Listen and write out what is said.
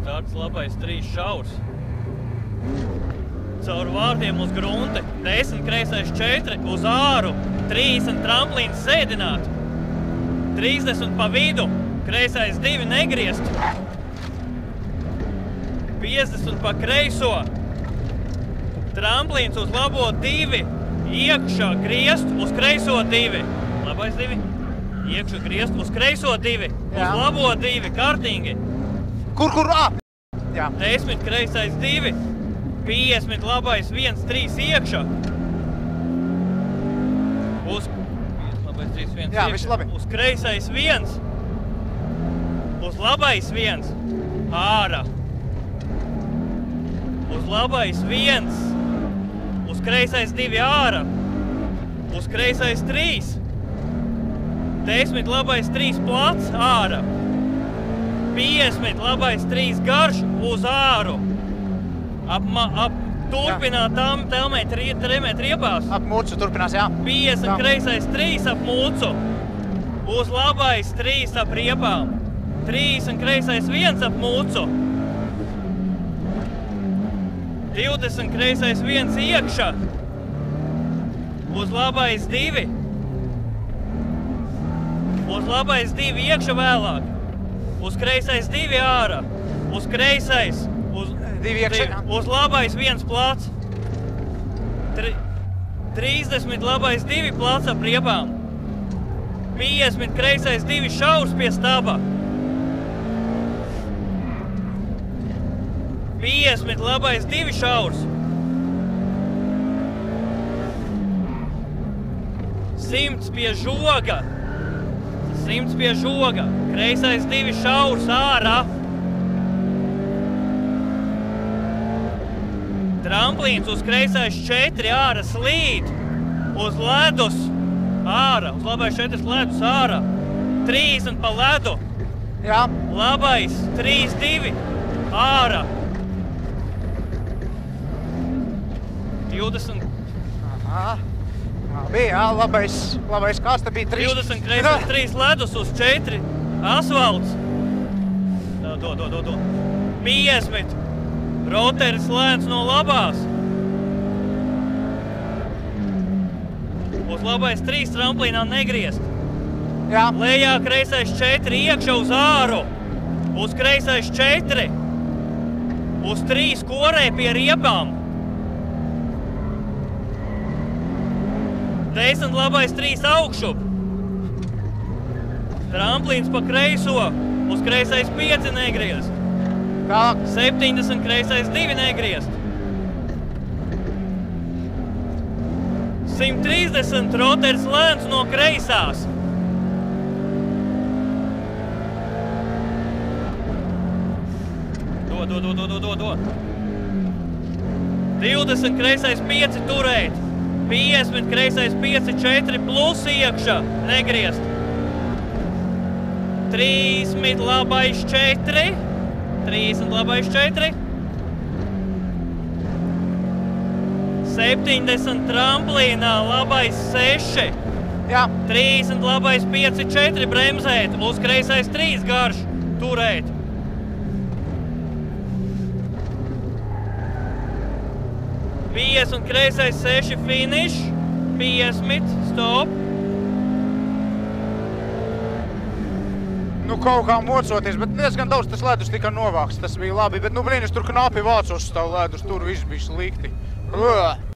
Starts labais 3 šaurs. Caur vārdiem uz grunti. 10 kreisais 4 uz āru. 30 tramplīns sēdināt. 30 pa vidu. Kreisais 2 negriezt. 50 pa kreiso. Tramplīns uz labo 2. Iekšā griezt uz kreiso 2. Labais 2. Iekšā griezt uz kreiso 2. Uz labo 2. Kartingi. Kur? Jā. 10 kreisais 2. 50 labais 1, 3 iekšā. Uz labais 3, 1 Jā, iekšā. viss labi. Uz kreisais 1. Uz labais 1. Ārā. Uz labais 1. Uz kreisais 2 ārā. Uz kreisais 3. 10 labais 3 plats ārā. 50 labais 3 garš uz āru. Turpināt telmēt tremēt riepās. Ap mūcu turpinās, jā. 50 kreisais 3 ap mūcu. Uz labais 3 ap riepām. 30 kreisais 1 ap mūcu. 20 kreisais 1 iekšā. Uz labais 2. Uz labais 2 iekšā vēlāk. Uz kreisais 2 ārā. Uz kreisais. 2 iekšā. Uz labais 1 plats. 30 labais 2 plats ap riepām. 50 kreisais 2 šaurs pie staba. 50 labais 2 šaurs. 100 pie žoga. 100 pie žoga. Kreisais 2 šaurs ārā. Tramplīns uz kreisais 4 ārā slīd. Uz ledus ārā. Uz labais 4 ledus ārā. 30 pa ledu. Jā. Labais 3, 2 ārā. 20. Aha. Labi, jā, labais kāds te bija 3. 20 kreisais 3 ledus uz 4 asfalts. Do. 50. Roteris lēns no labās. Uz labais 3 tramplīnā negriezt. Jā. Lejā kreisais 4 iekšā uz āru. Uz kreisais 4. Uz 3 korē pie riepām. 10 labais 3 augšup. Tramplīns pa kreiso. Uz kreisais 5 negriezt. Tālāk. 70 kreisais 2 negriezt. 130 roteris lēns no kreisās. Do. 20 kreisais 5 turēt. 50 kreisais 5, 4 plus iekšā negriezt. 30 labais 4. 30 labais 4. 70 tramplīnā labais 6. Jā. 30 labais 5, 4 bremzēt. Uz kreisais 3 garš turēt. 50 kreisais 6 finish. 50 stop. Nu, kaut kā mocoties, bet diezgan daudz tas ledus tika novākts. Tas bija labi, bet, nu, brīn, es tur knapi vācos uz tā ledus, tur viss bija slikti.